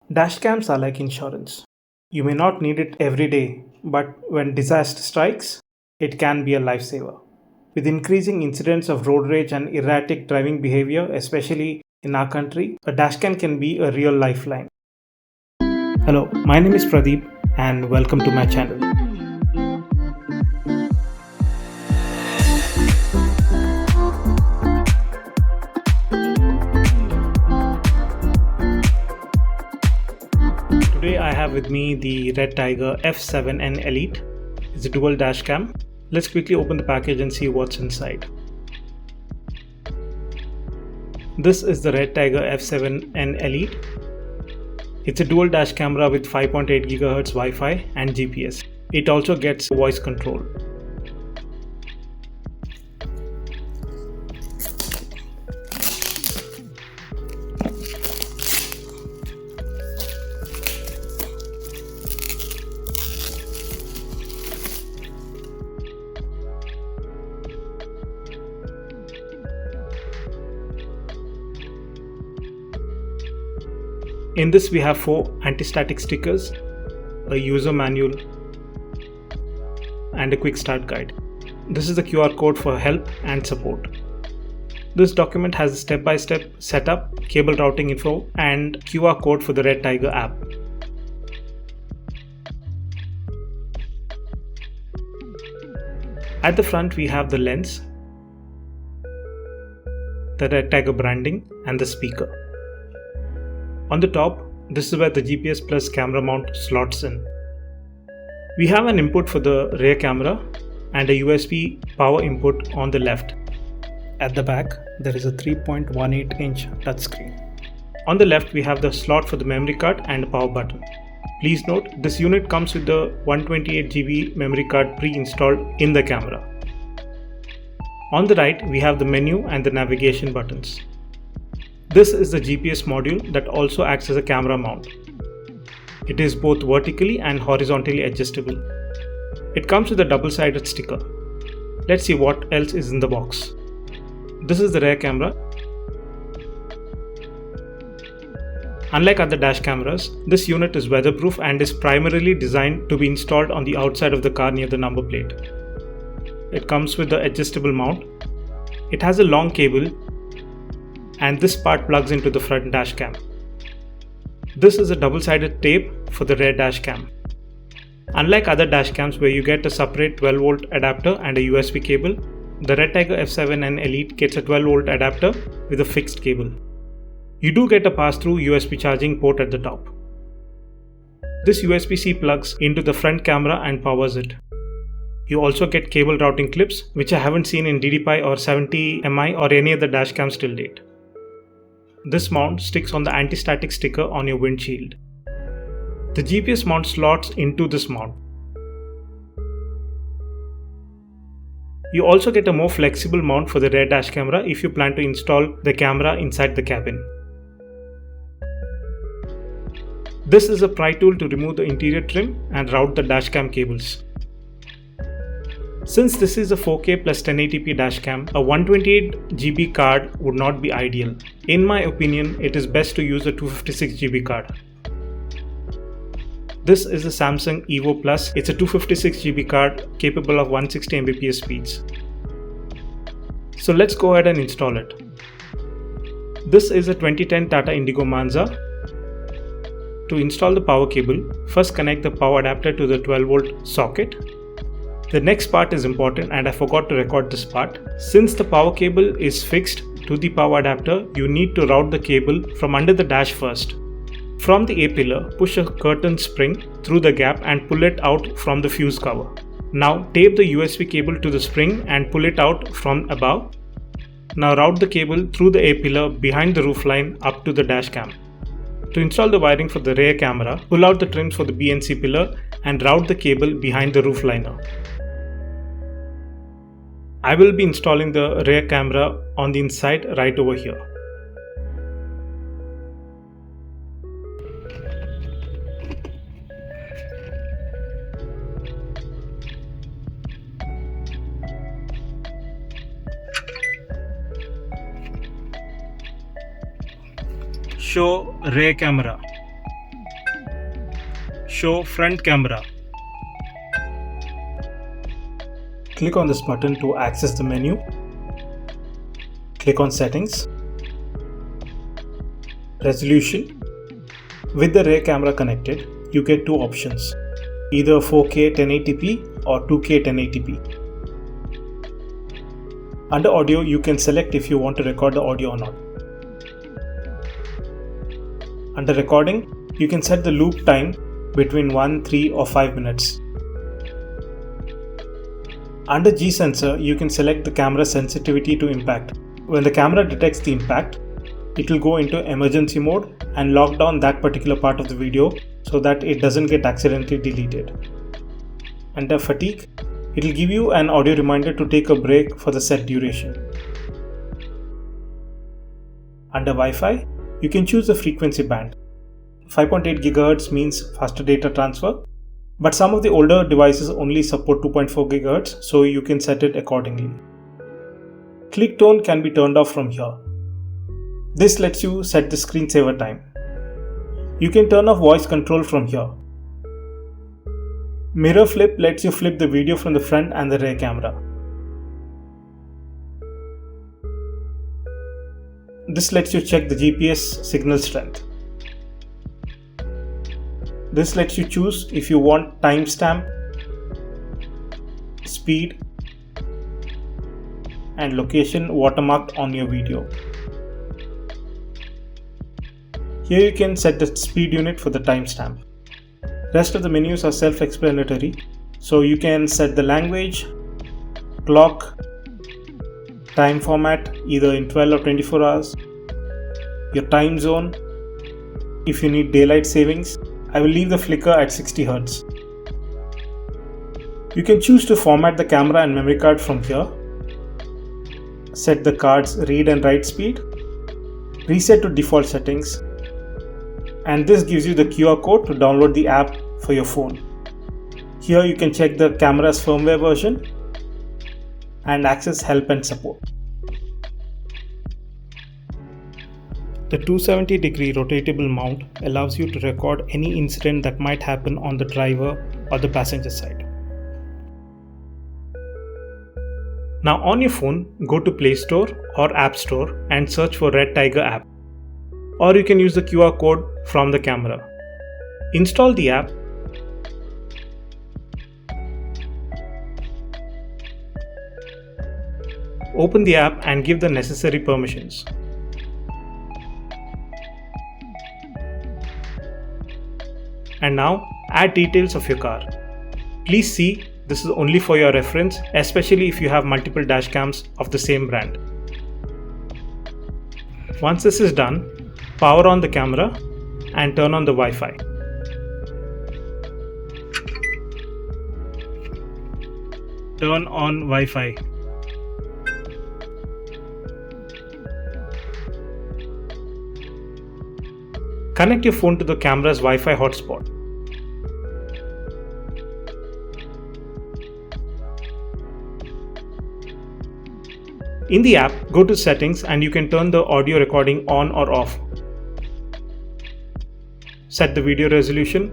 Dashcams are like insurance. You may not need it every day, but when disaster strikes, it can be a lifesaver. With increasing incidents of road rage and erratic driving behavior, especially in our country, a dashcam can be a real lifeline. Hello, my name is Pradeep and welcome to my channel. Today I have with me the Redtiger F7N Elite. It's a dual dashcam. Let's quickly open the package and see what's inside. This is the Redtiger F7N Elite. It's a dual dash camera with 5.8 GHz Wi-Fi and GPS. It also gets voice control. In this we have 4 anti-static stickers, a user manual and a quick start guide. This is the QR code for help and support. This document has a step-by-step setup, cable routing info and QR code for the Redtiger app. At the front we have the lens, the Redtiger branding and the speaker. On the top, this is where the GPS plus camera mount slots in. We have an input for the rear camera and a USB power input on the left. At the back, there is a 3.18-inch touchscreen. On the left, we have the slot for the memory card and a power button. Please note, this unit comes with the 128 GB memory card pre-installed in the camera. On the right, we have the menu and the navigation buttons. This is the GPS module that also acts as a camera mount. It is both vertically and horizontally adjustable. It comes with a double-sided sticker. Let's see what else is in the box. This is the rear camera. Unlike other dash cameras, this unit is weatherproof and is primarily designed to be installed on the outside of the car near the number plate. It comes with the adjustable mount. It has a long cable and this part plugs into the front dash cam. This is a double-sided tape for the rear dash cam. Unlike other dash cams where you get a separate 12-volt adapter and a USB cable, the Redtiger F7N Elite gets a 12-volt adapter with a fixed cable. You do get a pass-through USB charging port at the top. This USB-C plugs into the front camera and powers it. You also get cable routing clips, which I haven't seen in DDPi or 70Mi or any other dash cams till date. This mount sticks on the anti-static sticker on your windshield. The GPS mount slots into this mount. You also get a more flexible mount for the rear dash camera if you plan to install the camera inside the cabin. This is a pry tool to remove the interior trim and route the dashcam cables. Since this is a 4K plus 1080p dashcam, a 128 GB card would not be ideal. In my opinion, it is best to use a 256 GB card. This is a Samsung Evo Plus. It's a 256 GB card capable of 160 Mbps speeds. So let's go ahead and install it. This is a 2010 Tata Indigo Manza. To install the power cable, first connect the power adapter to the 12-volt socket. The next part is important and I forgot to record this part. Since the power cable is fixed to the power adapter, you need to route the cable from under the dash first. From the A-pillar, push a curtain spring through the gap and pull it out from the fuse cover. Now tape the USB cable to the spring and pull it out from above. Now route the cable through the A-pillar behind the roofline up to the dash cam. To install the wiring for the rear camera, pull out the trims for the B and C pillar and route the cable behind the roof liner. I will be installing the rear camera on the inside right over here. Show rear camera. Show front camera. Click on this button to access the menu. Click on Settings. Resolution. With the rear camera connected, you get two options, either 4K 1080p or 2K 1080p. Under audio, you can select if you want to record the audio or not. Under recording, you can set the loop time between 1, 3 or 5 minutes. Under G sensor, you can select the camera sensitivity to impact. When the camera detects the impact, it will go into emergency mode and lock down that particular part of the video so that it doesn't get accidentally deleted. Under fatigue, it will give you an audio reminder to take a break for the set duration. Under Wi-Fi, you can choose the frequency band. 5.8 GHz means faster data transfer, but some of the older devices only support 2.4 GHz, so you can set it accordingly. Click tone can be turned off from here. This lets you set the screensaver time. You can turn off voice control from here. Mirror flip lets you flip the video from the front and the rear camera. This lets you check the GPS signal strength. This lets you choose if you want timestamp, speed, and location watermarked on your video. Here you can set the speed unit for the timestamp. Rest of the menus are self-explanatory, so you can set the language, clock, time format either in 12 or 24 hours, your time zone, if you need daylight savings. I will leave the flicker at 60 Hz. You can choose to format the camera and memory card from here, set the card's read and write speed, reset to default settings, and this gives you the QR code to download the app for your phone. Here you can check the camera's firmware version and access help and support. The 270-degree rotatable mount allows you to record any incident that might happen on the driver or the passenger side. Now on your phone, go to Play Store or App Store and search for Redtiger app. Or you can use the QR code from the camera. Install the app. Open the app and give the necessary permissions. And now add details of your car. Please see, this is only for your reference, especially if you have multiple dashcams of the same brand. Once this is done, power on the camera and turn on the Wi-Fi. Turn on Wi-Fi. Connect your phone to the camera's Wi-Fi hotspot. In the app, go to Settings and you can turn the audio recording on or off. Set the video resolution.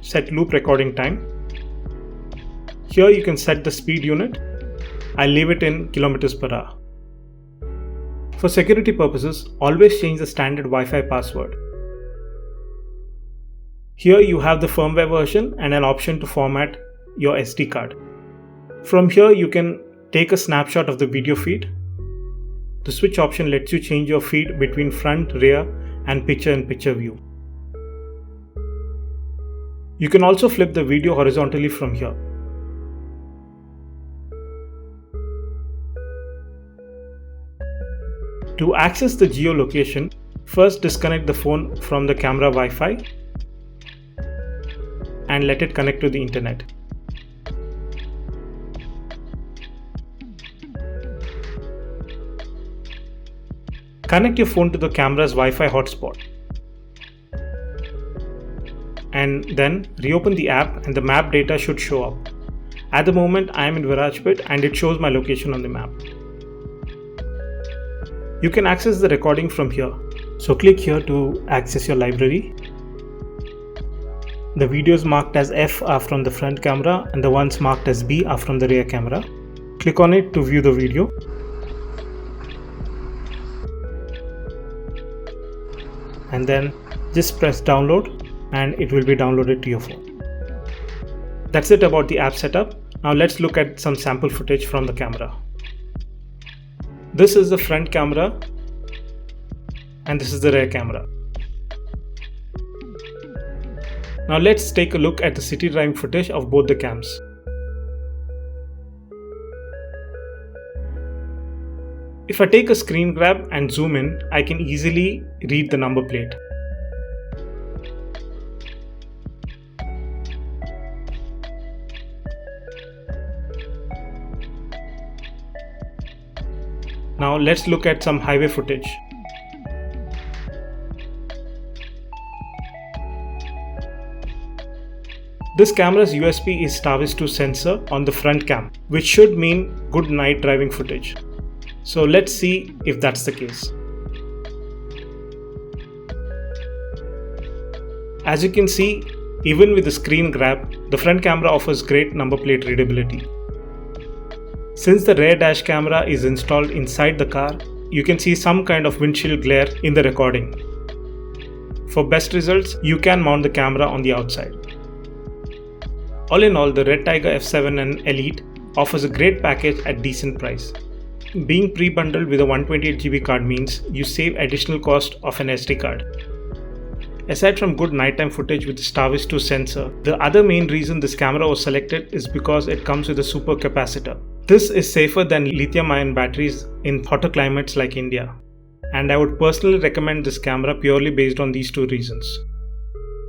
Set loop recording time. Here you can set the speed unit. I'll leave it in km/h. For security purposes, always change the standard Wi-Fi password. Here you have the firmware version and an option to format your SD card. From here you can take a snapshot of the video feed. The switch option lets you change your feed between front, rear, and picture-in-picture view. You can also flip the video horizontally from here. To access the geolocation, first disconnect the phone from the camera Wi-Fi and let it connect to the internet. Connect your phone to the camera's Wi-Fi hotspot. And then reopen the app and the map data should show up. At the moment I am in Virajpet and it shows my location on the map. You can access the recording from here. So click here to access your library. The videos marked as F are from the front camera and the ones marked as B are from the rear camera. Click on it to view the video. And then just press download and it will be downloaded to your phone. That's it about the app setup. Now let's look at some sample footage from the camera. This is the front camera and this is the rear camera. Now let's take a look at the city driving footage of both the cams. If I take a screen grab and zoom in, I can easily read the number plate. Now let's look at some highway footage. This camera's USP is Starvis 2 sensor on the front cam, which should mean good night driving footage. So let's see if that's the case. As you can see, even with the screen grab, the front camera offers great number plate readability. Since the rear dash camera is installed inside the car, you can see some kind of windshield glare in the recording. For best results, you can mount the camera on the outside. All in all, the Redtiger F7N Elite offers a great package at decent price. Being pre-bundled with a 128GB card means you save additional cost of an SD card. Aside from good nighttime footage with the Starvis 2 sensor, the other main reason this camera was selected is because it comes with a super capacitor. This is safer than lithium-ion batteries in hotter climates like India. And I would personally recommend this camera purely based on these two reasons.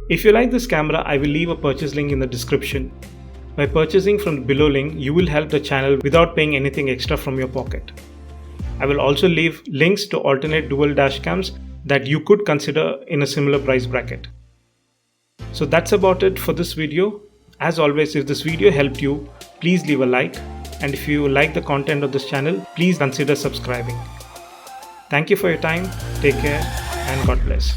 If you like this camera, I will leave a purchase link in the description. By purchasing from the below link, you will help the channel without paying anything extra from your pocket. I will also leave links to alternate dual dashcams that you could consider in a similar price bracket. So that's about it for this video. As always, if this video helped you, please leave a like, and if you like the content of this channel, please consider subscribing. Thank you for your time, take care, and God bless.